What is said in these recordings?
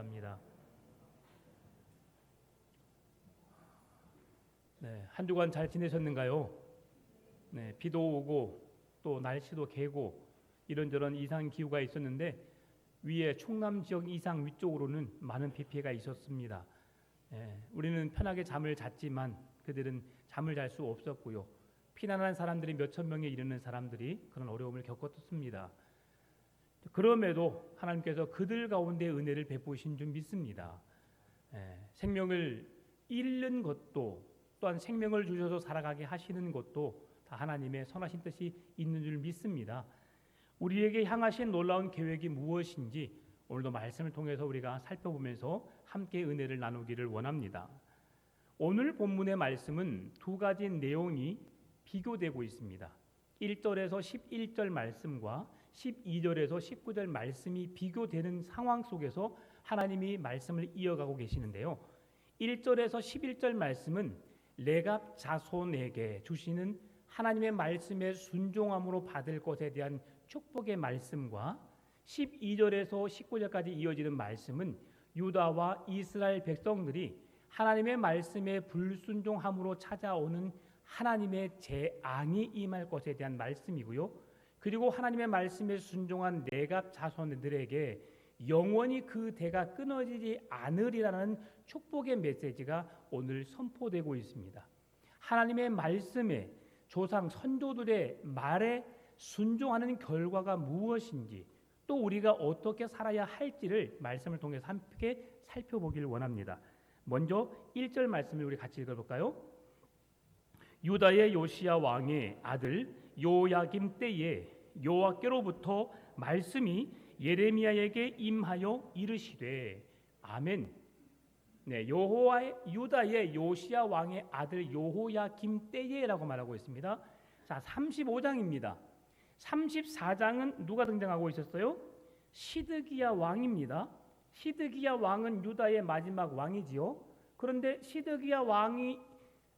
감사합니다. 네, 한 주간 잘 지내셨는가요? 네, 비도 오고 또 날씨도 개고 이런저런 이상 기후가 있었는데 위에 충남 지역 이상 위쪽으로는 많은 비 피해가 있었습니다. 우리는 편하게 잠을 잤지만 그들은 잠을 잘 수 없었고요. 피난한 사람들이 몇천 명에 이르는 사람들이 그런 어려움을 겪었습니다. 그럼에도 하나님께서 그들 가운데 은혜를 베푸신 줄 믿습니다. 생명을 잃는 것도 또한 생명을 주셔서 살아가게 하시는 것도 다 하나님의 선하신 뜻이 있는 줄 믿습니다. 우리에게 향하신 놀라운 계획이 무엇인지 오늘도 말씀을 통해서 우리가 살펴보면서 함께 은혜를 나누기를 원합니다. 오늘 본문의 말씀은 두 가지 내용이 비교되고 있습니다. 1절에서 11절 말씀과 12절에서 19절 말씀이 비교되는 상황 속에서 하나님이 말씀을 이어가고 계시는데요. 1절에서 11절 말씀은 레갑 자손에게 주시는 하나님의 말씀에 순종함으로 받을 것에 대한 축복의 말씀과 12절에서 19절까지 이어지는 말씀은 유다와 이스라엘 백성들이 하나님의 말씀에 불순종함으로 찾아오는 하나님의 재앙이 임할 것에 대한 말씀이고요. 그리고 하나님의 말씀에 순종한 레갑 자손들에게 영원히 그 대가 끊어지지 않으리라는 축복의 메시지가 오늘 선포되고 있습니다. 하나님의 말씀에 조상 선조들의 말에 순종하는 결과가 무엇인지 또 우리가 어떻게 살아야 할지를 말씀을 통해서 함께 살펴보기를 원합니다. 먼저 1절 말씀을 우리 같이 읽어볼까요? 유다의 요시야 왕의 아들 요야김 때에 여호와께로부터 말씀이 예레미야에게 임하여 이르시되 아멘. 네, 유다의 요시야 왕의 아들 여호야김 때에라고 말하고 있습니다. 자, 35장입니다. 34장은 누가 등장하고 있었어요? 시드기야 왕입니다. 시드기야 왕은 유다의 마지막 왕이지요. 그런데 시드기야 왕이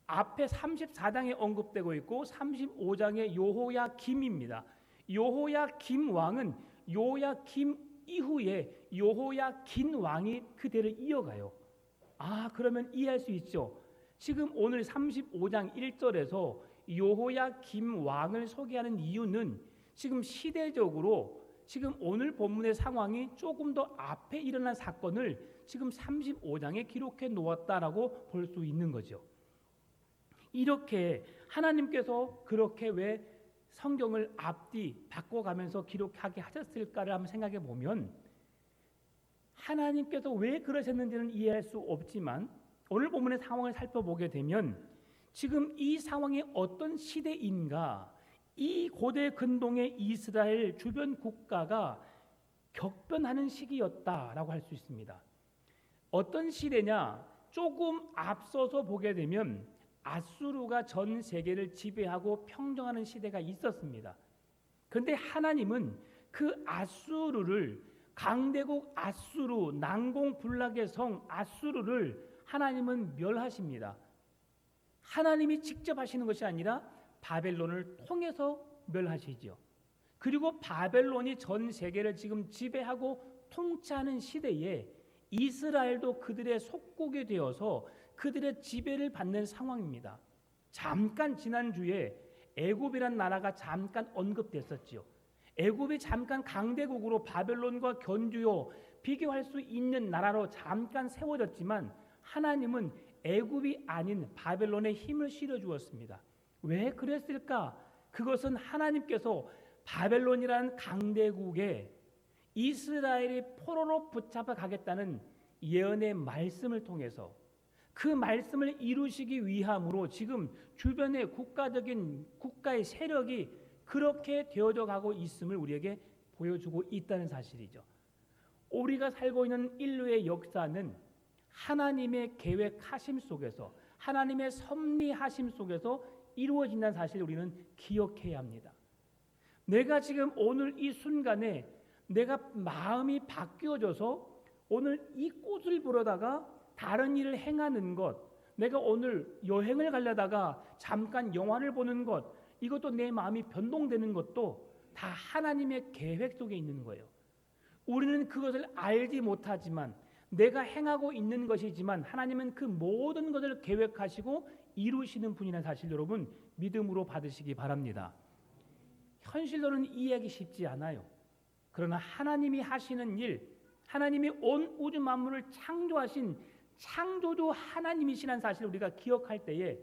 앞에 34장에 언급되고 있고 35장에 여호야김입니다. 여호야김 왕은 요야김 이후에 여호야긴 왕이 그대를 이어가요. 그러면 이해할 수 있죠. 지금 오늘 35장 1절에서 여호야김 왕을 소개하는 이유는 지금 시대적으로 지금 오늘 본문의 상황이 조금 더 앞에 일어난 사건을 지금 35장에 기록해 놓았다라고 볼 수 있는 거죠. 이렇게 하나님께서 그렇게 왜 성경을 앞뒤 바꿔가면서 기록하게 하셨을까를 한번 생각해 보면 하나님께서 왜 그러셨는지는 이해할 수 없지만 오늘 본문의 상황을 살펴보게 되면 지금 이 상황이 어떤 시대인가, 이 고대 근동의 이스라엘 주변 국가가 격변하는 시기였다라고 할 수 있습니다. 어떤 시대냐? 조금 앞서서 보게 되면 아수르가 전 세계를 지배하고 평정하는 시대가 있었습니다. 그런데 하나님은 그 아수르를 강대국 아수르, 난공불락의 성 아수르를 하나님은 멸하십니다. 하나님이 직접 하시는 것이 아니라 바벨론을 통해서 멸하시죠. 그리고 바벨론이 전 세계를 지금 지배하고 통치하는 시대에 이스라엘도 그들의 속국이 되어서 그들의 지배를 받는 상황입니다. 잠깐 지난주에 애굽이란 나라가 잠깐 언급됐었지요. 애굽이 잠깐 강대국으로 바벨론과 견주어 비교할 수 있는 나라로 잠깐 세워졌지만 하나님은 애굽이 아닌 바벨론에 힘을 실어 주었습니다. 왜 그랬을까? 그것은 하나님께서 바벨론이라는 강대국에 이스라엘이 포로로 붙잡아 가겠다는 예언의 말씀을 통해서 그 말씀을 이루시기 위함으로 지금 주변의 국가의 세력이 그렇게 되어져 가고 있음을 우리에게 보여주고 있다는 사실이죠. 우리가 살고 있는 인류의 역사는 하나님의 계획하심 속에서 하나님의 섭리하심 속에서 이루어진다는 사실을 우리는 기억해야 합니다. 내가 지금 오늘 이 순간에 내가 마음이 바뀌어져서 오늘 이 꽃을 보려다가 다른 일을 행하는 것, 내가 오늘 여행을 가려다가 잠깐 영화를 보는 것, 이것도 내 마음이 변동되는 것도 다 하나님의 계획 속에 있는 거예요. 우리는 그것을 알지 못하지만 내가 행하고 있는 것이지만 하나님은 그 모든 것을 계획하시고 이루시는 분이라는 사실 여러분 믿음으로 받으시기 바랍니다. 현실로는 이해하기 쉽지 않아요. 그러나 하나님이 하시는 일, 하나님이 온 우주 만물을 창조하신 창조주 하나님이시라는 사실을 우리가 기억할 때에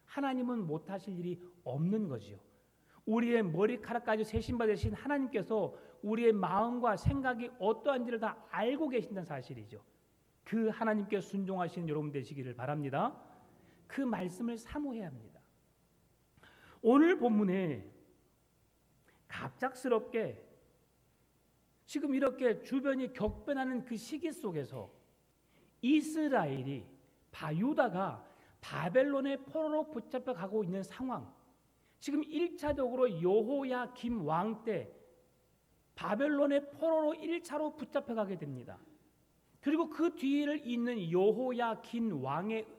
하나님은 못하실 일이 없는 거지요. 우리의 머리카락까지 세신받으신 하나님께서 우리의 마음과 생각이 어떠한지를 다 알고 계신다는 사실이죠. 그 하나님께 순종하시는 여러분 되시기를 바랍니다. 그 말씀을 사모해야 합니다. 오늘 본문에 갑작스럽게 지금 이렇게 주변이 격변하는 그 시기 속에서 이스라엘이 유다가 바벨론의 포로로 붙잡혀 가고 있는 상황, 지금 1차적으로 여호야김 왕 때 바벨론의 포로로 1차로 붙잡혀 가게 됩니다. 그리고 그 뒤를 잇는 여호야긴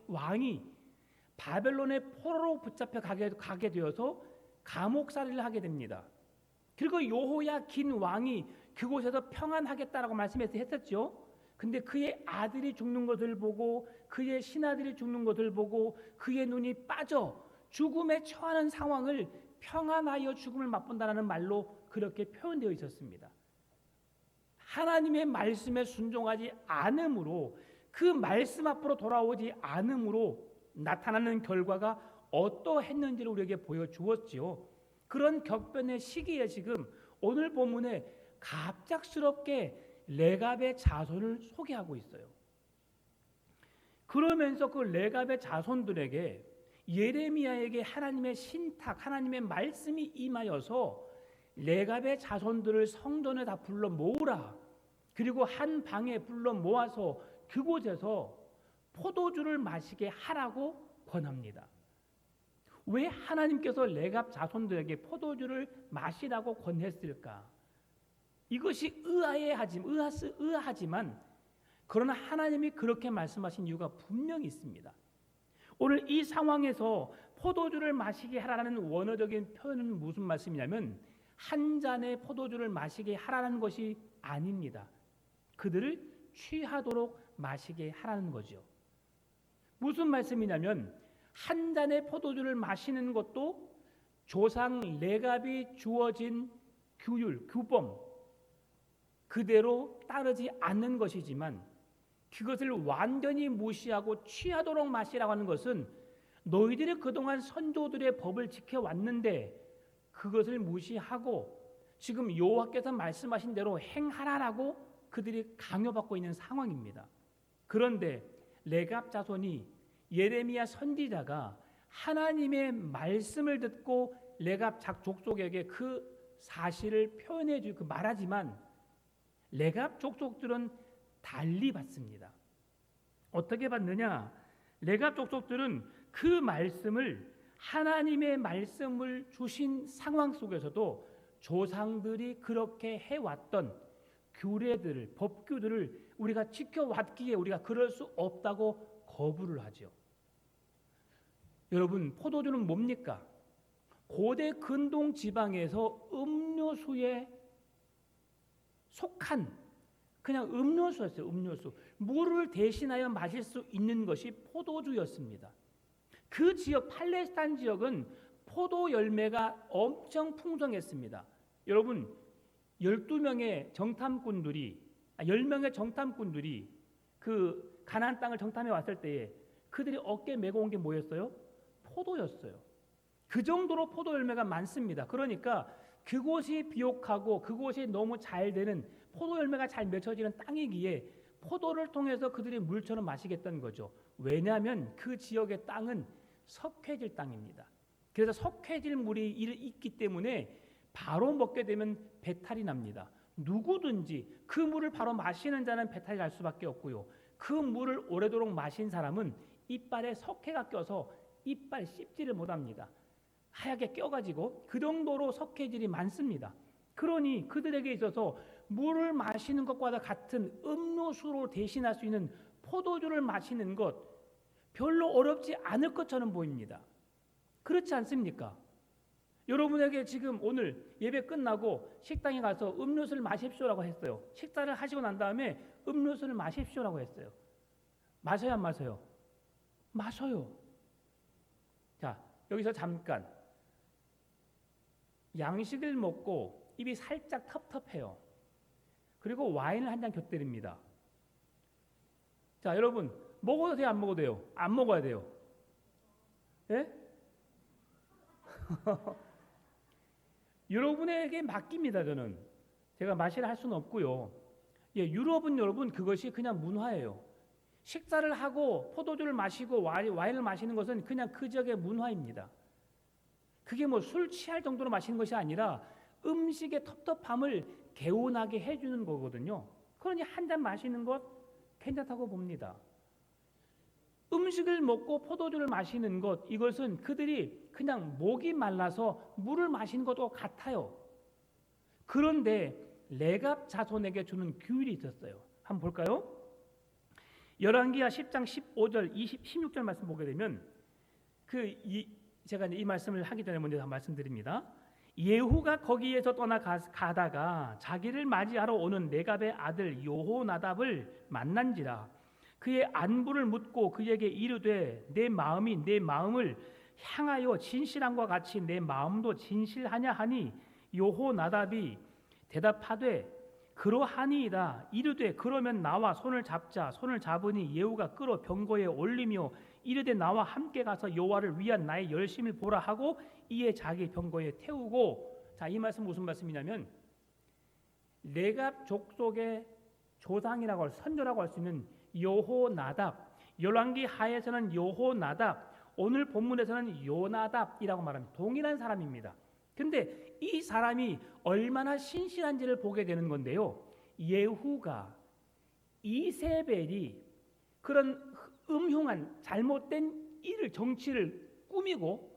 왕이 바벨론의 포로로 붙잡혀 가게 되어서 감옥살이를 하게 됩니다. 그리고 여호야긴 왕이 그곳에서 평안하겠다라고 말씀했었죠. 근데 그의 아들이 죽는 것을 보고 그의 신하들이 죽는 것을 보고 그의 눈이 빠져 죽음에 처하는 상황을 평안하여 죽음을 맛본다라는 말로 그렇게 표현되어 있었습니다. 하나님의 말씀에 순종하지 않음으로 그 말씀 앞으로 돌아오지 않음으로 나타나는 결과가 어떠했는지를 우리에게 보여주었지요. 그런 격변의 시기에 지금 오늘 본문에 갑작스럽게 레갑의 자손을 소개하고 있어요. 그러면서 그 레갑의 자손들에게 예레미야에게 하나님의 신탁, 하나님의 말씀이 임하여서 레갑의 자손들을 성전에 다 불러 모으라. 그리고 한 방에 불러 모아서 그곳에서 포도주를 마시게 하라고 권합니다. 왜 하나님께서 레갑 자손들에게 포도주를 마시라고 권했을까? 이것이 의아하지만 그러나 하나님이 그렇게 말씀하신 이유가 분명히 있습니다. 오늘 이 상황에서 포도주를 마시게 하라는 원어적인 표현은 무슨 말씀이냐면 한 잔의 포도주를 마시게 하라는 것이 아닙니다. 그들을 취하도록 마시게 하라는 거죠. 무슨 말씀이냐면 한 잔의 포도주를 마시는 것도 조상 레갑이 주어진 규율, 규범 그대로 따르지 않는 것이지만 그것을 완전히 무시하고 취하도록 마시라고 하는 것은 너희들이 그동안 선조들의 법을 지켜왔는데 그것을 무시하고 지금 여호와께서 말씀하신 대로 행하라라고 그들이 강요받고 있는 상황입니다. 그런데 레갑 자손이 예레미야 선지자가 하나님의 말씀을 듣고 레갑 족속에게 그 사실을 표현해 주고 말하지만 레갑 족속들은 달리 받습니다. 어떻게 받느냐? 레갑 족속들은 그 말씀을 하나님의 말씀을 주신 상황 속에서도 조상들이 그렇게 해왔던 규례들을 법규들을 우리가 지켜왔기에 우리가 그럴 수 없다고 거부를 하죠. 여러분 포도주는 뭡니까? 고대 근동 지방에서 음료수에 속한 그냥 음료수였어요. 음료수. 물을 대신하여 마실 수 있는 것이 포도주였습니다. 그 지역 팔레스타인 지역은 포도 열매가 엄청 풍성했습니다. 여러분 10명의 정탐꾼들이 그 가나안 땅을 정탐해 왔을 때에 그들이 어깨에 메고 온 게 뭐였어요? 포도였어요. 그 정도로 포도 열매가 많습니다. 그러니까 그곳이 비옥하고 그곳이 너무 잘 되는 포도 열매가 잘 맺혀지는 땅이기에 포도를 통해서 그들이 물처럼 마시겠다는 거죠. 왜냐하면 그 지역의 땅은 석회질 땅입니다. 그래서 석회질 물이 있기 때문에 바로 먹게 되면 배탈이 납니다. 누구든지 그 물을 바로 마시는 자는 배탈이 날 수밖에 없고요. 그 물을 오래도록 마신 사람은 이빨에 석회가 껴서 이빨 씹지를 못합니다. 하얗게 껴가지고 그 정도로 석회질이 많습니다. 그러니 그들에게 있어서 물을 마시는 것과 같은 음료수로 대신할 수 있는 포도주를 마시는 것 별로 어렵지 않을 것처럼 보입니다. 그렇지 않습니까? 여러분에게 지금 오늘 예배 끝나고 식당에 가서 음료수를 마십시오라고 했어요. 식사를 하시고 난 다음에 음료수를 마십시오라고 했어요. 마셔요, 안 마셔요? 마셔요. 자, 여기서 잠깐 양식을 먹고 입이 살짝 텁텁해요. 그리고 와인을 한 잔 곁들입니다. 자, 여러분 먹어도 돼요, 안 먹어도 돼요? 안 먹어야 돼요. 예? 여러분에게 맡깁니다. 저는 제가 마시라 할 수는 없고요. 예, 유럽은 여러분 그것이 그냥 문화예요. 식사를 하고 포도주를 마시고 와인을 마시는 것은 그냥 그 지역의 문화입니다. 그게 뭐 술 취할 정도로 마시는 것이 아니라 음식의 텁텁함을 개운하게 해주는 거거든요. 그러니 한 잔 마시는 것 괜찮다고 봅니다. 음식을 먹고 포도주를 마시는 것, 이것은 그들이 그냥 목이 말라서 물을 마시는 것도 같아요. 그런데 레갑 자손에게 주는 규율이 있었어요. 한번 볼까요? 열왕기하 10장 15절 16절 말씀 보게 되면 제가 이 말씀을 하기 전에 먼저 말씀드립니다. 예후가 거기에서 떠나가다가 자기를 맞이하러 오는 레갑의 아들 여호나답을 만난지라. 그의 안부를 묻고 그에게 이르되 내 마음이 내 마음을 향하여 진실함과 같이 내 마음도 진실하냐 하니 여호나답이 대답하되 그러하니이다. 이르되 그러면 나와 손을 잡자. 손을 잡으니 예후가 끌어 병거에 올리며 이르되 나와 함께 가서 여호와를 위한 나의 열심을 보라 하고 이에 자기 병거에 태우고. 자, 이 말씀 무슨 말씀이냐면 레갑 족속의 조상이라고 할 선조라고 할 수 있는 여호나답, 열왕기 하에서는 여호나답, 오늘 본문에서는 요나답이라고 말합니다. 동일한 사람입니다. 근데 이 사람이 얼마나 신실한지를 보게 되는 건데요. 예후가 이세벨이 그런 음흉한 잘못된 일을 정치를 꾸미고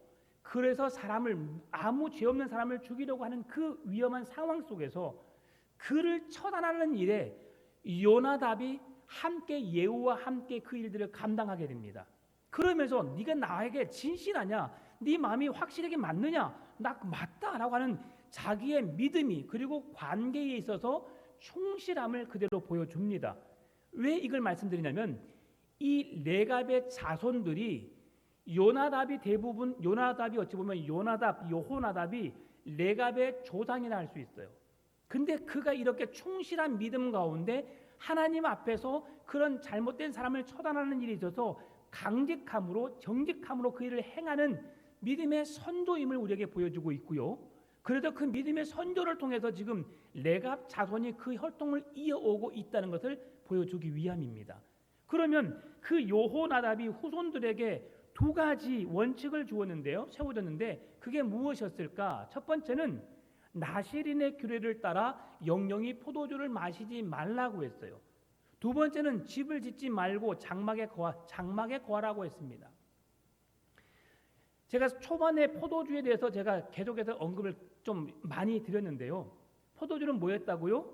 그래서 사람을 아무 죄 없는 사람을 죽이려고 하는 그 위험한 상황 속에서 그를 처단하는 일에 요나답이 함께 예후와 함께 그 일들을 감당하게 됩니다. 그러면서 네가 나에게 진실하냐? 네 마음이 확실하게 맞느냐? 나 맞다라고 하는 자기의 믿음이 그리고 관계에 있어서 충실함을 그대로 보여줍니다. 왜 이걸 말씀드리냐면 이 레갑의 자손들이 요나답이 어찌 보면 여호나답이 레갑의 조상이라 할 수 있어요. 근데 그가 이렇게 충실한 믿음 가운데 하나님 앞에서 그런 잘못된 사람을 처단하는 일이 있어서 정직함으로 그 일을 행하는 믿음의 선조임을 우리에게 보여주고 있고요. 그래서 그 믿음의 선조를 통해서 지금 레갑 자손이 그 혈통을 이어오고 있다는 것을 보여주기 위함입니다. 그러면 그 여호나답이 후손들에게 두 가지 원칙을 주었는데요. 세워줬는데 그게 무엇이었을까? 첫 번째는 나실인의 규례를 따라 영영이 포도주를 마시지 말라고 했어요. 두 번째는 집을 짓지 말고 장막에 거하라고 했습니다. 제가 초반에 포도주에 대해서 제가 계속해서 언급을 좀 많이 드렸는데요. 포도주는 뭐였다고요?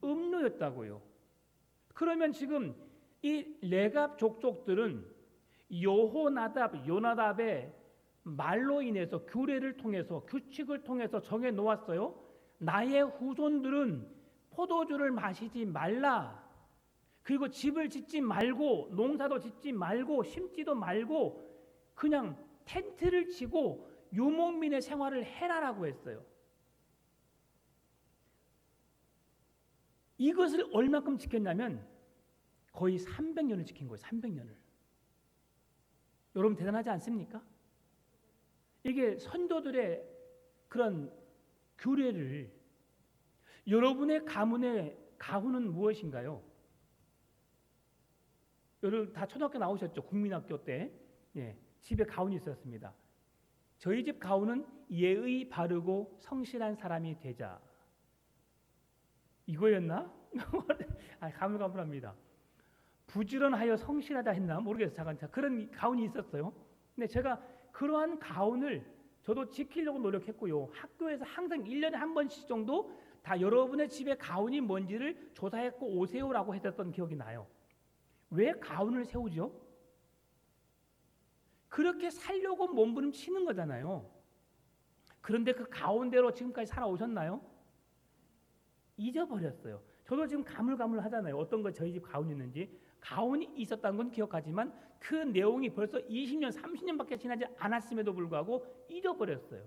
음료였다고요. 그러면 지금 이 레갑 족속들은 요나답의 말로 인해서 규례를 통해서 규칙을 통해서 정해 놓았어요. 나의 후손들은 포도주를 마시지 말라. 그리고 집을 짓지 말고 농사도 짓지 말고 심지도 말고 그냥 텐트를 치고 유목민의 생활을 해라라고 했어요. 이것을 얼마큼 지켰냐면 거의 300년을 지킨 거예요. 300년을. 여러분 대단하지 않습니까? 이게 선조들의 그런 규례를 여러분의 가훈은 무엇인가요? 여러분 다 초등학교 나오셨죠? 국민학교 때 집에 가훈이 있었습니다. 저희 집 가훈은 예의 바르고 성실한 사람이 되자. 이거였나? 가물가물합니다. 부지런하여 성실하다 했나 모르겠어요. 잠깐 그런 가훈이 있었어요. 근데 제가 그러한 가훈을 저도 지키려고 노력했고요. 학교에서 항상 1년에 한 번씩 정도 다 여러분의 집에 가훈이 뭔지를 조사했고 오세요라고 했었던 기억이 나요. 왜 가훈을 세우죠? 그렇게 살려고 몸부림치는 거잖아요. 그런데 그 가훈대로 지금까지 살아오셨나요? 잊어버렸어요. 저도 지금 가물가물하잖아요. 어떤 거 저희 집 가훈이 있는지. 가훈이 있었다는 건 기억하지만 그 내용이 벌써 20년, 30년밖에 지나지 않았음에도 불구하고 잊어버렸어요.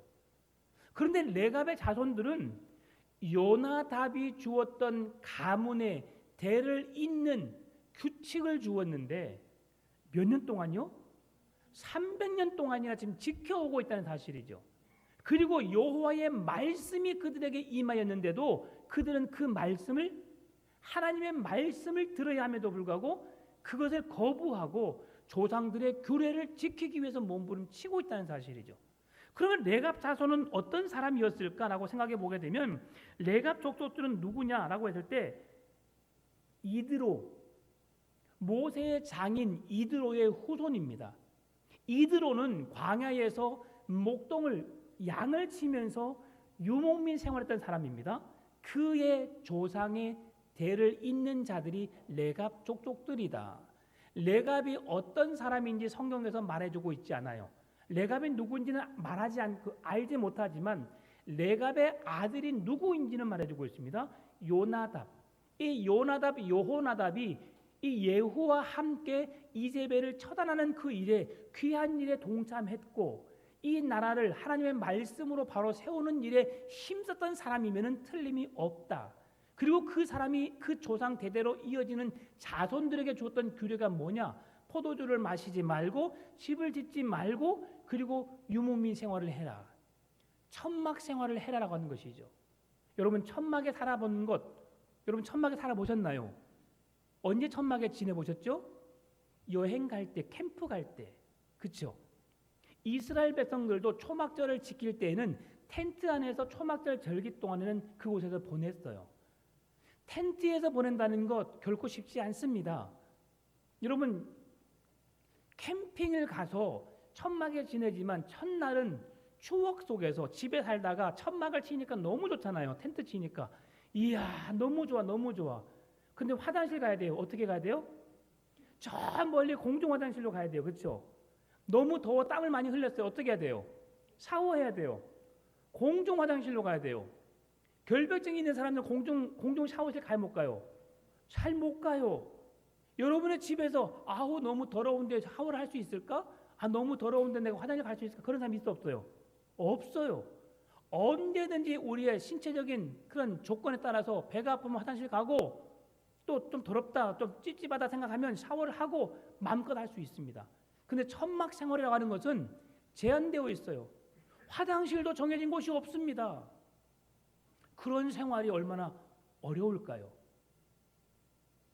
그런데 레갑의 자손들은 요나답이 주었던 가문의 대를 잇는 규칙을 주었는데 몇 년 동안요? 300년 동안이나 지금 지켜오고 있다는 사실이죠. 그리고 여호와의 말씀이 그들에게 임하였는데도 그들은 그 말씀을, 하나님의 말씀을 들어야 함에도 불구하고 그것을 거부하고 조상들의 규례를 지키기 위해서 몸부림치고 있다는 사실이죠. 그러면 레갑 자손은 어떤 사람이었을까라고 생각해 보게 되면 레갑 족속들은 누구냐라고 했을 때 이드로, 모세의 장인 이드로의 후손입니다. 이드로는 광야에서 목동을, 양을 치면서 유목민 생활했던 사람입니다. 그의 조상의 대를 잇는 자들이 레갑 족속들이다. 레갑이 어떤 사람인지 성경에서 말해주고 있지 않아요. 레갑이 누구인지는 말하지 않고 알지 못하지만 레갑의 아들이 누구인지는 말해주고 있습니다. 요나답. 이 요나답, 여호나답이 이 예후와 함께 이세벨을 처단하는 그 일에, 귀한 일에 동참했고 이 나라를 하나님의 말씀으로 바로 세우는 일에 힘썼던 사람이면은 틀림이 없다. 그리고 그 사람이 그 조상 대대로 이어지는 자손들에게 주었던 규례가 뭐냐? 포도주를 마시지 말고 집을 짓지 말고 그리고 유목민 생활을 해라. 천막 생활을 해라라고 하는 것이죠. 여러분 천막에 살아본 것, 여러분 천막에 살아보셨나요? 언제 천막에 지내보셨죠? 여행 갈 때, 캠프 갈 때, 그렇죠? 이스라엘 백성들도 초막절을 지킬 때에는 텐트 안에서 초막절 절기 동안에는 그곳에서 보냈어요. 텐트에서 보낸다는 것 결코 쉽지 않습니다. 여러분 캠핑을 가서 천막에 지내지만 첫날은 추억 속에서 집에 살다가 천막을 치니까 너무 좋잖아요. 텐트 치니까 이야 너무 좋아 너무 좋아. 근데 화장실 가야 돼요. 어떻게 가야 돼요? 저 멀리 공중 화장실로 가야 돼요. 그렇죠? 너무 더워 땀을 많이 흘렸어요. 어떻게 해야 돼요? 샤워해야 돼요. 공중 화장실로 가야 돼요. 결벽증이 있는 사람들 공중 샤워실 가야 못 가요. 잘 못 가요. 여러분의 집에서 아우 너무 더러운데 샤워를 할 수 있을까? 아 너무 더러운데 내가 화장실 갈 수 있을까? 그런 사람이 있어 없어요? 없어요. 언제든지 우리의 신체적인 그런 조건에 따라서 배가 아프면 화장실 가고 또 좀 더럽다, 좀 찝찝하다 생각하면 샤워를 하고 마음껏 할 수 있습니다. 근데 천막 생활이라고 하는 것은 제한되어 있어요. 화장실도 정해진 곳이 없습니다. 그런 생활이 얼마나 어려울까요?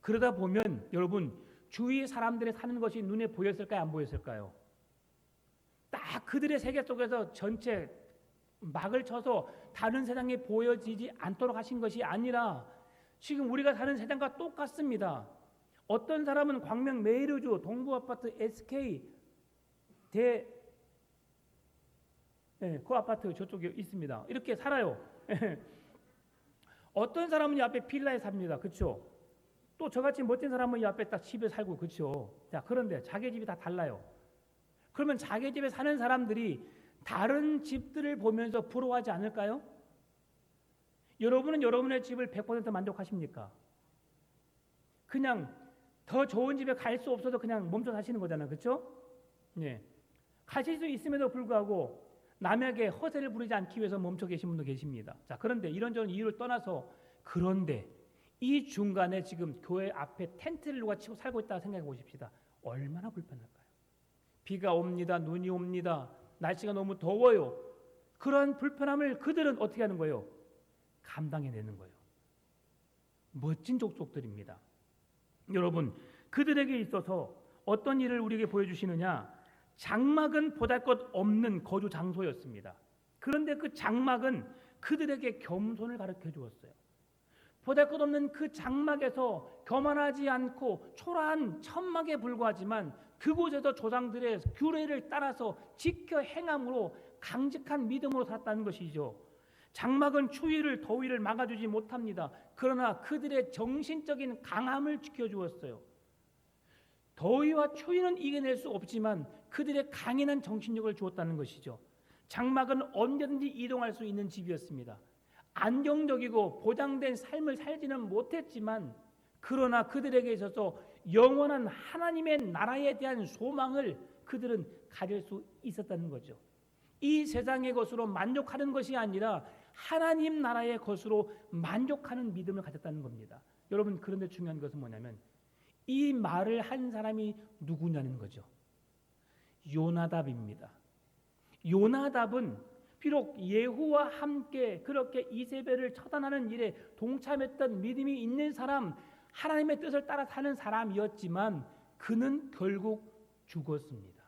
그러다 보면 여러분 주위 사람들이 사는 것이 눈에 보였을까요? 안 보였을까요? 딱 그들의 세계 속에서 전체 막을 쳐서 다른 세상에 보여지지 않도록 하신 것이 아니라 지금 우리가 사는 세상과 똑같습니다. 어떤 사람은 광명 메이르주 동부아파트 SK 그 아파트 저쪽에 있습니다. 이렇게 살아요. 어떤 사람은 이 앞에 빌라에 삽니다. 그렇죠? 또 저같이 멋진 사람은 이 앞에 딱 집에 살고 그렇죠? 자, 그런데 자기 집이 다 달라요. 그러면 자기 집에 사는 사람들이 다른 집들을 보면서 부러워하지 않을까요? 여러분은 여러분의 집을 100% 만족하십니까? 그냥 더 좋은 집에 갈 수 없어서 그냥 멈춰 사시는 거잖아요. 그렇죠? 예. 가실 수 있음에도 불구하고 남에게 허세를 부리지 않기 위해서 멈춰 계신 분도 계십니다. 자, 그런데 이런저런 이유를 떠나서 그런데 이 중간에 지금 교회 앞에 텐트를 누가 치고 살고 있다고 생각해 보십시다. 얼마나 불편할까요? 비가 옵니다. 눈이 옵니다. 날씨가 너무 더워요. 그런 불편함을 그들은 어떻게 하는 거예요? 감당해내는 거예요. 멋진 족속들입니다. 여러분, 그들에게 있어서 어떤 일을 우리에게 보여주시느냐? 장막은 보잘것없는 거주 장소였습니다. 그런데 그 장막은 그들에게 겸손을 가르쳐 주었어요. 보잘것없는 그 장막에서 교만하지 않고 초라한 천막에 불과하지만 그곳에서 조상들의 규례를 따라서 지켜 행함으로 강직한 믿음으로 살았다는 것이죠. 장막은 추위를 더위를 막아주지 못합니다. 그러나 그들의 정신적인 강함을 지켜주었어요. 더위와 추위는 이겨낼 수 없지만 그들의 강인한 정신력을 주었다는 것이죠. 장막은 언제든지 이동할 수 있는 집이었습니다. 안정적이고 보장된 삶을 살지는 못했지만 그러나 그들에게 있어서 영원한 하나님의 나라에 대한 소망을 그들은 가질 수 있었다는 거죠. 이 세상의 것으로 만족하는 것이 아니라 하나님 나라의 것으로 만족하는 믿음을 가졌다는 겁니다. 여러분, 그런데 중요한 것은 뭐냐면 이 말을 한 사람이 누구냐는 거죠. 요나답입니다. 요나답은 비록 예후와 함께 그렇게 이세벨을 처단하는 일에 동참했던 믿음이 있는 사람, 하나님의 뜻을 따라 사는 사람이었지만 그는 결국 죽었습니다.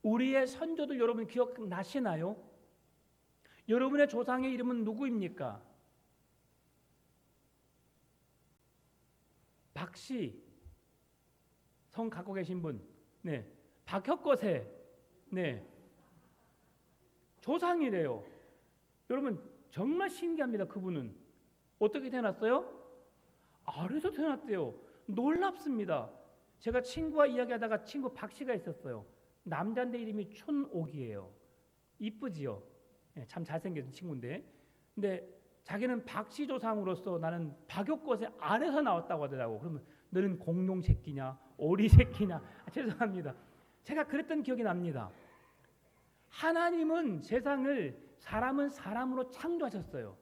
우리의 선조들 여러분 기억나시나요? 여러분의 조상의 이름은 누구입니까? 박씨, 성 갖고 계신 분, 네, 박혁거세, 네, 조상이래요. 여러분 정말 신기합니다. 그분은 어떻게 태어났어요? 아래서 태어났대요. 놀랍습니다. 제가 친구와 이야기하다가 친구 박씨가 있었어요. 남자인데 이름이 춘옥이에요. 이쁘지요? 네, 참 잘생긴 친구인데, 근데 자기는 박씨 조상으로서 나는 박효꽃의 아래서 나왔다고 하더라고. 그러면 너는 공룡 새끼냐, 오리 새끼냐? 죄송합니다. 제가 그랬던 기억이 납니다. 하나님은 세상을 사람은 사람으로 창조하셨어요.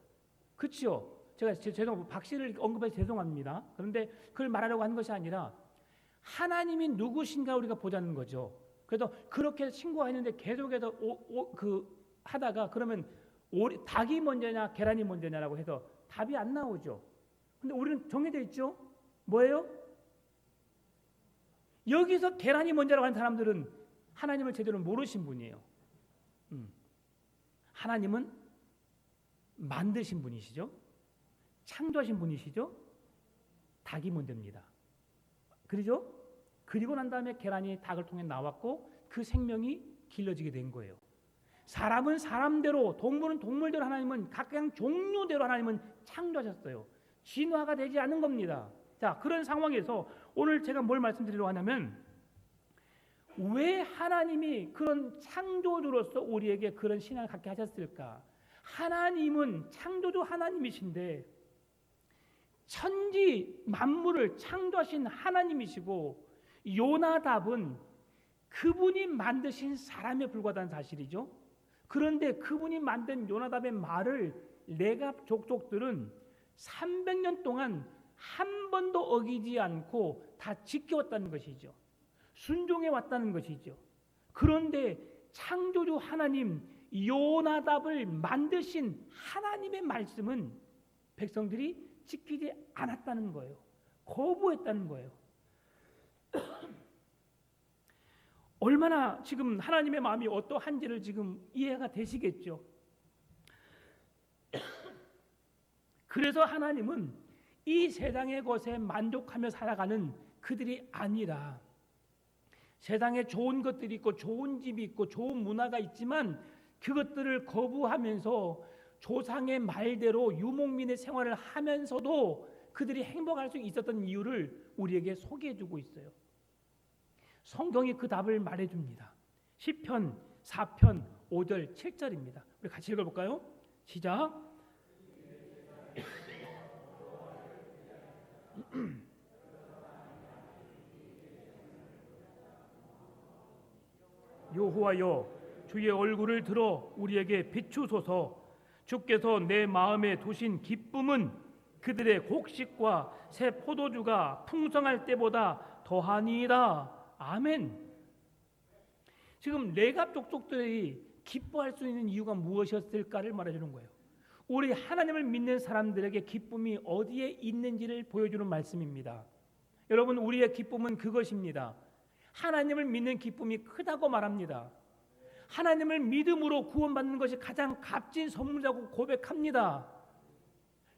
그렇죠? 제가 죄송 박씨를 언급해서 죄송합니다. 그런데 그걸 말하려고 하는 것이 아니라 하나님이 누구신가 우리가 보자는 거죠. 그래서 그렇게 신고했는데 계속해서 하다가 그러면 닭이 먼저냐 계란이 먼저냐라고 해서 답이 안 나오죠. 근데 우리는 정해져 있죠. 뭐예요? 여기서 계란이 먼저라고 하는 사람들은 하나님을 제대로 모르신 분이에요. 하나님은 만드신 분이시죠. 창조하신 분이시죠. 닭이 먼저입니다. 그러죠? 그리고 난 다음에 계란이 닭을 통해 나왔고 그 생명이 길러지게 된 거예요. 사람은 사람대로, 동물은 동물대로 하나님은 각각 종류대로 하나님은 창조하셨어요. 진화가 되지 않은 겁니다. 자, 그런 상황에서 오늘 제가 뭘 말씀드리려고 하냐면 왜 하나님이 그런 창조주로서 우리에게 그런 신앙을 갖게 하셨을까? 하나님은 창조주 하나님이신데 천지 만물을 창조하신 하나님이시고 요나답은 그분이 만드신 사람에 불과하다는 사실이죠. 그런데 그분이 만든 요나답의 말을 레갑 족속들은 300년 동안 한 번도 어기지 않고 다 지켜왔다는 것이죠. 순종해 왔다는 것이죠. 그런데 창조주 하나님 요나답을 만드신 하나님의 말씀은 백성들이 지키지 않았다는 거예요. 거부했다는 거예요. 얼마나 지금 하나님의 마음이 어떠한지를 지금 이해가 되시겠죠. 그래서 하나님은 이 세상의 것에 만족하며 살아가는 그들이 아니라 세상에 좋은 것들이 있고 좋은 집이 있고 좋은 문화가 있지만 그것들을 거부하면서 조상의 말대로 유목민의 생활을 하면서도 그들이 행복할 수 있었던 이유를 우리에게 소개해주고 있어요. 성경이 그 답을 말해줍니다. 시편 4편 5절 7절입니다. 우리 같이 읽어볼까요? 시작. 여호와여 주의 얼굴을 들어 우리에게 비추소서. 주께서 내 마음에 두신 기쁨은 그들의 곡식과 새 포도주가 풍성할 때보다 더하니이다. 아멘. 지금 레갑 족속들이 기뻐할 수 있는 이유가 무엇이었을까를 말해주는 거예요. 우리 하나님을 믿는 사람들에게 기쁨이 어디에 있는지를 보여주는 말씀입니다. 여러분, 우리의 기쁨은 그것입니다. 하나님을 믿는 기쁨이 크다고 말합니다. 하나님을 믿음으로 구원받는 것이 가장 값진 선물이라고 고백합니다.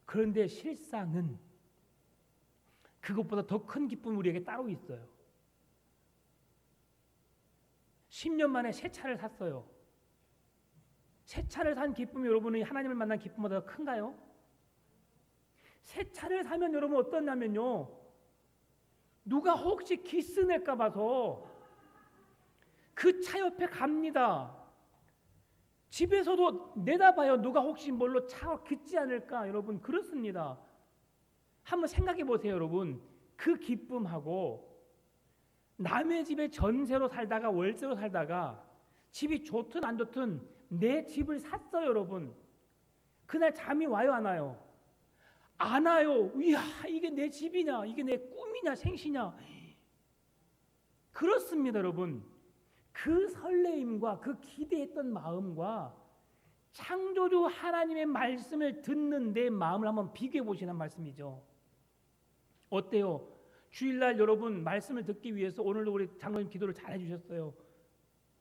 그런데 실상은 그것보다 더 큰 기쁨이 우리에게 따로 있어요. 10년 만에 새 차를 샀어요. 새 차를 산 기쁨이 여러분이 하나님을 만난 기쁨보다 더 큰가요? 새 차를 사면 여러분 어떠냐면요, 누가 혹시 기스 낼까 봐서 그 차 옆에 갑니다. 집에서도 내다봐요. 누가 혹시 뭘로 차고 긋지 않을까? 여러분 그렇습니다. 한번 생각해 보세요, 여러분. 그 기쁨하고 남의 집에 전세로 살다가 월세로 살다가 집이 좋든 안 좋든 내 집을 샀어요, 여러분. 그날 잠이 와요, 안 와요? 안 와요. 이야, 이게 내 집이냐? 이게 내 꿈이냐? 생시냐? 그렇습니다, 여러분. 그 설레임과 그 기대했던 마음과 창조주 하나님의 말씀을 듣는 내 마음을 한번 비교해 보시는 말씀이죠. 어때요? 주일날 여러분 말씀을 듣기 위해서 오늘도 우리 장로님 기도를 잘 해주셨어요.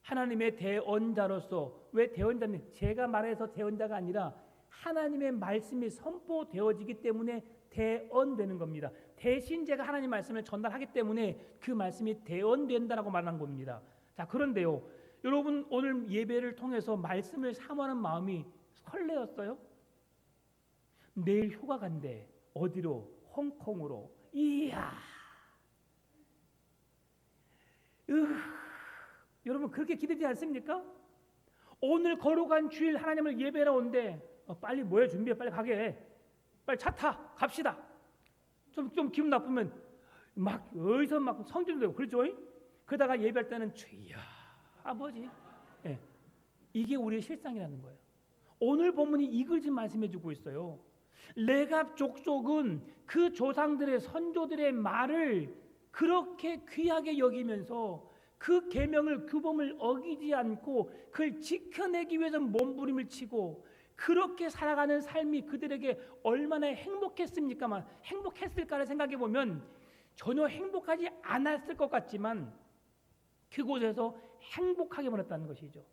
하나님의 대언자로서, 왜 대언자는 제가 말해서 대언자가 아니라 하나님의 말씀이 선포되어지기 때문에 대언되는 겁니다. 대신 제가 하나님 말씀을 전달하기 때문에 그 말씀이 대언된다라고 말하는 겁니다. 자, 그런데요, 여러분 오늘 예배를 통해서 말씀을 사모하는 마음이 설레었어요? 내일 휴가 간대. 어디로? 홍콩으로. 이야, 여러분 그렇게 기대되지 않습니까? 오늘 거룩한 주일 하나님을 예배하러 온대. 빨리 뭐해 준비해, 빨리 가게 해. 빨리 차 타, 갑시다. 좀 기분 나쁘면 막 어디서 막 성질도 내고 그렇죠? 그러다가 예배할 때는 주여 아버지. 예, 이게 우리의 실상이라는 거예요. 오늘 본문이 이걸 지금 말씀해주고 있어요. 레갑 족속은 그 조상들의 선조들의 말을 그렇게 귀하게 여기면서 그 계명을 규범을 어기지 않고 그걸 지켜내기 위해서 몸부림을 치고 그렇게 살아가는 삶이 그들에게 얼마나 행복했습니까만 행복했을까를 생각해 보면 전혀 행복하지 않았을 것 같지만 그곳에서 행복하게 보냈다는 것이죠.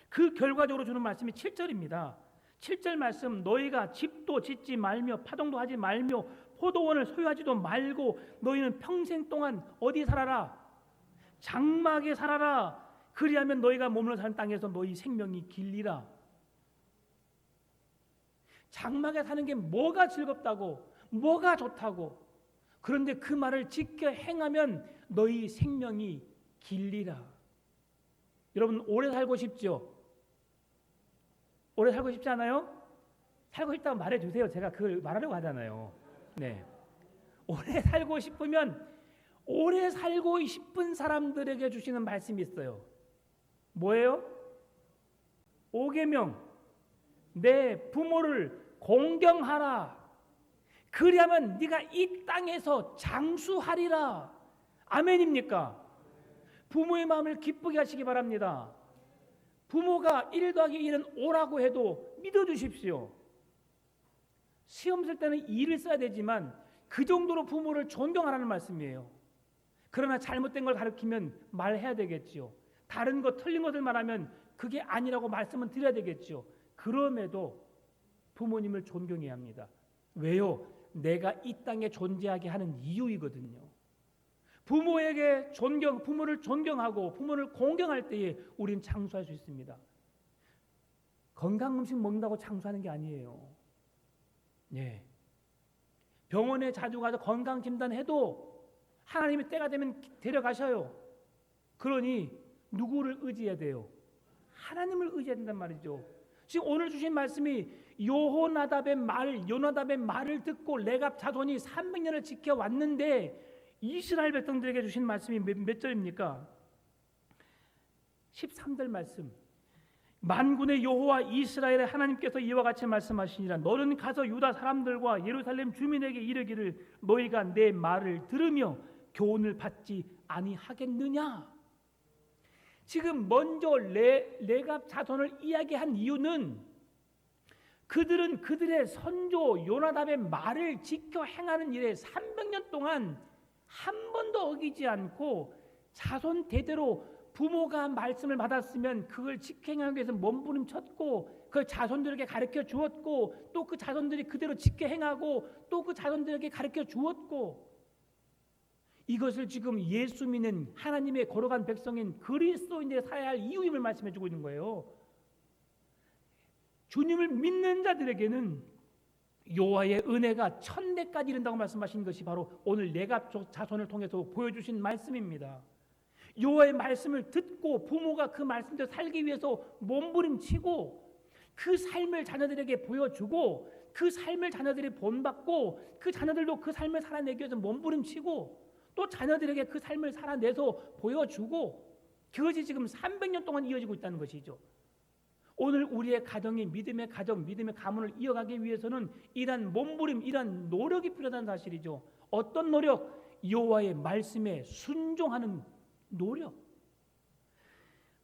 그 결과적으로 주는 말씀이 7절입니다. 7절 말씀, 너희가 집도 짓지 말며 파동도 하지 말며 포도원을 소유하지도 말고 너희는 평생 동안 어디 살아라? 장막에 살아라. 그리하면 너희가 머물러 사는 땅에서 너희 생명이 길리라. 장막에 사는 게 뭐가 즐겁다고, 뭐가 좋다고. 그런데 그 말을 지켜 행하면 너희 생명이 길리라. 여러분 오래 살고 싶죠? 오래 살고 싶지 않아요? 살고 싶다고 말해주세요. 제가 그걸 말하려고 하잖아요. 네. 오래 살고 싶으면 오래 살고 싶은 사람들에게 주시는 말씀이 있어요. 뭐예요? 5계명. 내 부모를 공경하라. 그리하면 네가 이 땅에서 장수하리라. 아멘입니까? 부모의 마음을 기쁘게 하시기 바랍니다. 부모가 1 더하기 1은 5라고 해도 믿어주십시오. 시험 쓸 때는 2를 써야 되지만 그 정도로 부모를 존경하라는 말씀이에요. 그러나 잘못된 걸 가르치면 말해야 되겠죠. 다른 것 틀린 것을 말하면 그게 아니라고 말씀은 드려야 되겠죠. 그럼에도 부모님을 존경해야 합니다. 왜요? 내가 이 땅에 존재하게 하는 이유이거든요. 부모에게 부모를 존경하고 부모를 공경할 때에 우린 장수할 수 있습니다. 건강 음식 먹는다고 장수하는 게 아니에요. 예. 병원에 자주 가서 건강 진단해도 하나님의 때가 되면 데려가셔요. 그러니 누구를 의지해야 돼요? 하나님을 의지해야 된단 말이죠. 지금 오늘 주신 말씀이 요나답의 말을 듣고 레갑 자손이 300년을 지켜왔는데 이스라엘 백성들에게 주신 말씀이 몇 절입니까? 13절 말씀. 만군의 여호와 이스라엘의 하나님께서 이와 같이 말씀하시니라. 너는 가서 유다 사람들과 예루살렘 주민에게 이르기를 너희가 내 말을 들으며 교훈을 받지 아니하겠느냐. 지금 먼저 레갑 자손을 이야기한 이유는 그들은 그들의 선조 요나답의 말을 지켜 행하는 일에 300년 동안 한 번도 어기지 않고 자손 대대로 부모가 말씀을 받았으면 그걸 지켜 행하기 위해서 몸부림쳤고 그 자손들에게 가르쳐 주었고 또 그 자손들이 그대로 지켜 행하고 또 그 자손들에게 가르쳐 주었고 이것을 지금 예수 믿는 하나님의 거룩한 백성인 그리스도인들이 살아야 할 이유임을 말씀해 주고 있는 거예요. 주님을 믿는 자들에게는 여호와의 은혜가 천대까지 이른다고 말씀하신 것이 바로 오늘 레갑 자손을 통해서 보여주신 말씀입니다. 여호와의 말씀을 듣고 부모가 그 말씀대로 살기 위해서 몸부림치고 그 삶을 자녀들에게 보여주고 그 삶을 자녀들이 본받고 그 자녀들도 그 삶을 살아내기 위해서 몸부림치고 또 자녀들에게 그 삶을 살아내서 보여주고 그것이 지금 300년 동안 이어지고 있다는 것이죠. 오늘 우리의 가정이 믿음의 가정, 믿음의 가문을 이어가기 위해서는 이러한 몸부림, 이러한 노력이 필요하다는 사실이죠. 어떤 노력? 여호와의 말씀에 순종하는 노력.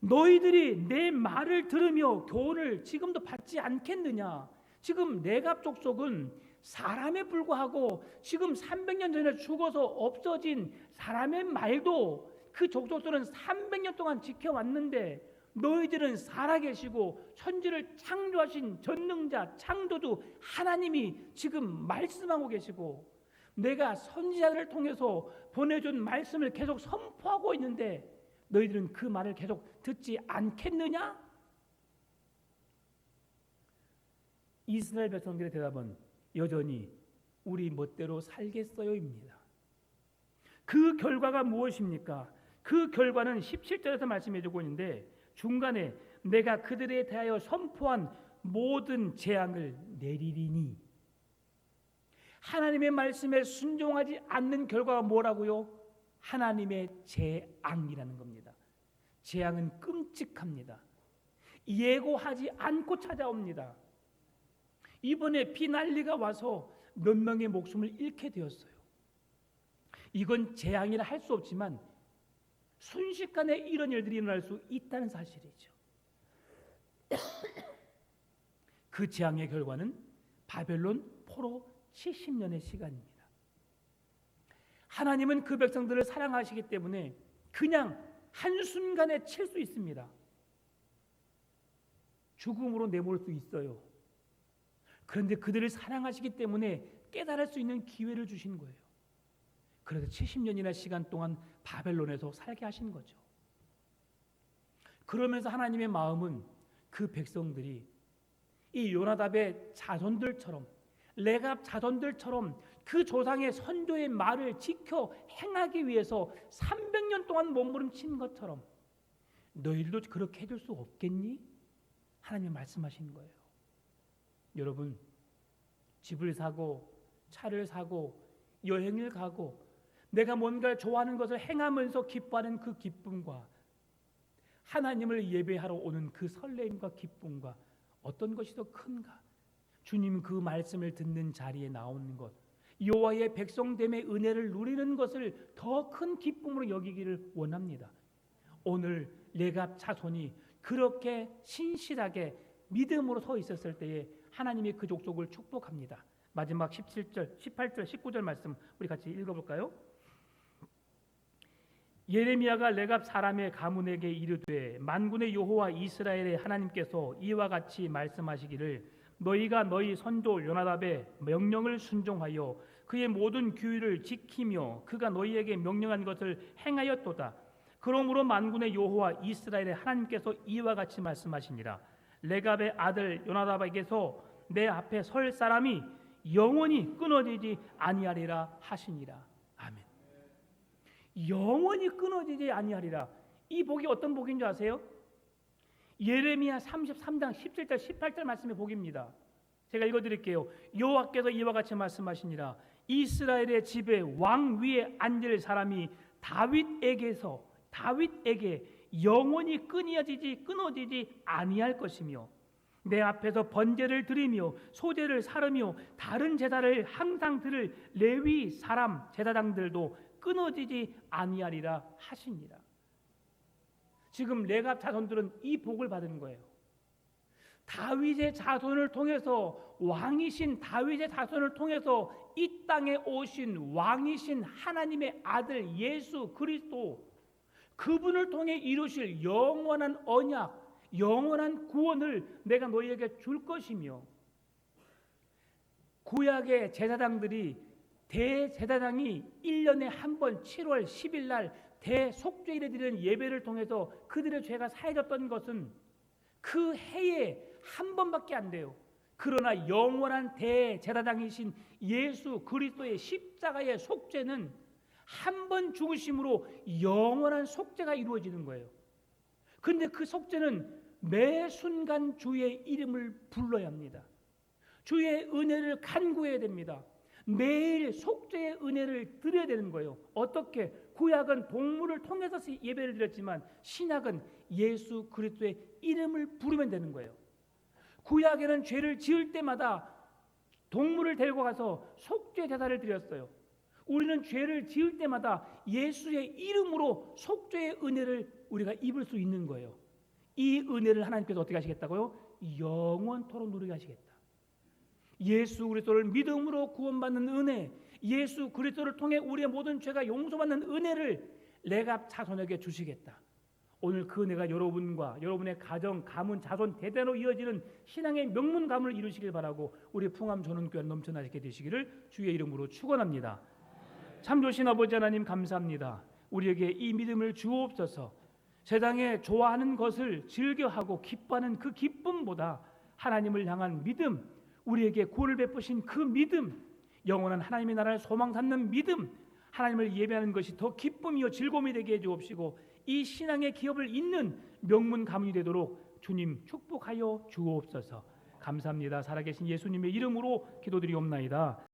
너희들이 내 말을 들으며 교훈을 지금도 받지 않겠느냐? 지금 레갑 족속은 사람에 불과하고 지금 300년 전에 죽어서 없어진 사람의 말도 그 족속들은 300년 동안 지켜왔는데 너희들은 살아계시고 천지를 창조하신 전능자 창조주 하나님이 지금 말씀하고 계시고 내가 선지자들을 통해서 보내준 말씀을 계속 선포하고 있는데 너희들은 그 말을 계속 듣지 않겠느냐? 이스라엘 백성들의 대답은 여전히 우리 멋대로 살겠어요입니다. 그 결과가 무엇입니까? 그 결과는 17절에서 말씀해주고 있는데 중간에 내가 그들에 대하여 선포한 모든 재앙을 내리리니 하나님의 말씀에 순종하지 않는 결과가 뭐라고요? 하나님의 재앙이라는 겁니다. 재앙은 끔찍합니다. 예고하지 않고 찾아옵니다. 이번에 비난리가 와서 몇 명의 목숨을 잃게 되었어요. 이건 재앙이라 할 수 없지만 순식간에 이런 일들이 일어날 수 있다는 사실이죠. 그 재앙의 결과는 바벨론 포로 70년의 시간입니다. 하나님은 그 백성들을 사랑하시기 때문에 그냥 한순간에 칠 수 있습니다. 죽음으로 내몰 수 있어요. 그런데 그들을 사랑하시기 때문에 깨달을 수 있는 기회를 주신 거예요. 그래서 70년이나 시간 동안 바벨론에서 살게 하신 거죠. 그러면서 하나님의 마음은 그 백성들이 이 요나답의 자손들처럼 레갑 자손들처럼 그 조상의 선조의 말을 지켜 행하기 위해서 300년 동안 몸부림친 것처럼 너희들도 그렇게 해줄 수 없겠니? 하나님이 말씀하시는 거예요. 여러분, 집을 사고 차를 사고 여행을 가고 내가 뭔가를 좋아하는 것을 행하면서 기뻐하는 그 기쁨과 하나님을 예배하러 오는 그 설렘과 기쁨과 어떤 것이 더 큰가? 주님 그 말씀을 듣는 자리에 나오는 것, 여호와의 백성됨의 은혜를 누리는 것을 더 큰 기쁨으로 여기기를 원합니다. 오늘 레갑 자손이 그렇게 신실하게 믿음으로 서 있었을 때에 하나님이 그 족속을 축복합니다. 마지막 17절, 18절, 19절 말씀 우리 같이 읽어볼까요? 예레미야가 레갑 사람의 가문에게 이르되 만군의 여호와 이스라엘의 하나님께서 이와 같이 말씀하시기를 너희가 너희 선조 요나답의 명령을 순종하여 그의 모든 규율을 지키며 그가 너희에게 명령한 것을 행하였도다. 그러므로 만군의 여호와 이스라엘의 하나님께서 이와 같이 말씀하시니라. 레갑의 아들 요나답에게서 내 앞에 설 사람이 영원히 끊어지지 아니하리라 하시니라. 아멘. 영원히 끊어지지 아니하리라. 이 복이 어떤 복인 줄 아세요? 예레미야 33장 17절 18절 말씀의 복입니다. 제가 읽어드릴게요. 여호와께서 이와 같이 말씀하시니라. 이스라엘의 집에 왕 위에 앉을 사람이 다윗에게 영원히 끊어지지 아니할 것이며 내 앞에서 번제를 드리며 소제를 사르며 다른 제사를 항상 드릴 레위 사람 제사장들도 끊어지지 아니하리라 하시니라. 지금 레갑 자손들은 이 복을 받은 거예요. 다윗의 자손을 통해서 왕이신 다윗의 자손을 통해서 이 땅에 오신 왕이신 하나님의 아들 예수 그리스도 그분을 통해 이루실 영원한 언약 영원한 구원을 내가 너희에게 줄 것이며 구약의 제사장들이 대제사장이 1년에 한 번 7월 10일 날 대속죄일에 드리는 예배를 통해서 그들의 죄가 사해졌던 것은 그 해에 한 번밖에 안 돼요. 그러나 영원한 대제사장이신 예수 그리스도의 십자가의 속죄는 한 번 죽으심으로 영원한 속죄가 이루어지는 거예요. 근데 그 속죄는 매 순간 주의 이름을 불러야 합니다. 주의 은혜를 간구해야 됩니다. 매일 속죄의 은혜를 드려야 되는 거예요. 어떻게? 구약은 동물을 통해서 예배를 드렸지만 신약은 예수 그리스도의 이름을 부르면 되는 거예요. 구약에는 죄를 지을 때마다 동물을 데리고 가서 속죄 제사를 드렸어요. 우리는 죄를 지을 때마다 예수의 이름으로 속죄의 은혜를 우리가 입을 수 있는 거예요. 이 은혜를 하나님께서 어떻게 하시겠다고요? 영원토록 누리게 하시겠다. 예수 그리스도를 믿음으로 구원받는 은혜, 예수 그리스도를 통해 우리의 모든 죄가 용서받는 은혜를 레갑 자손에게 주시겠다. 오늘 그 은혜가 여러분과 여러분의 가정, 가문, 자손 대대로 이어지는 신앙의 명문 가문을 이루시길 바라고 우리 풍암 전원교회 넘쳐나게 되시기를 주의 이름으로 축원합니다. 참 좋으신 아버지 하나님 감사합니다. 우리에게 이 믿음을 주옵소서. 세상에 좋아하는 것을 즐겨하고 기뻐하는 그 기쁨보다 하나님을 향한 믿음, 우리에게 구원을 베푸신 그 믿음, 영원한 하나님의 나라를 소망 삼는 믿음, 하나님을 예배하는 것이 더 기쁨이요 즐거움이 되게 해 주옵시고 이 신앙의 기업을 잇는 명문 가문이 되도록 주님 축복하여 주옵소서. 감사합니다. 살아계신 예수님의 이름으로 기도드리옵나이다.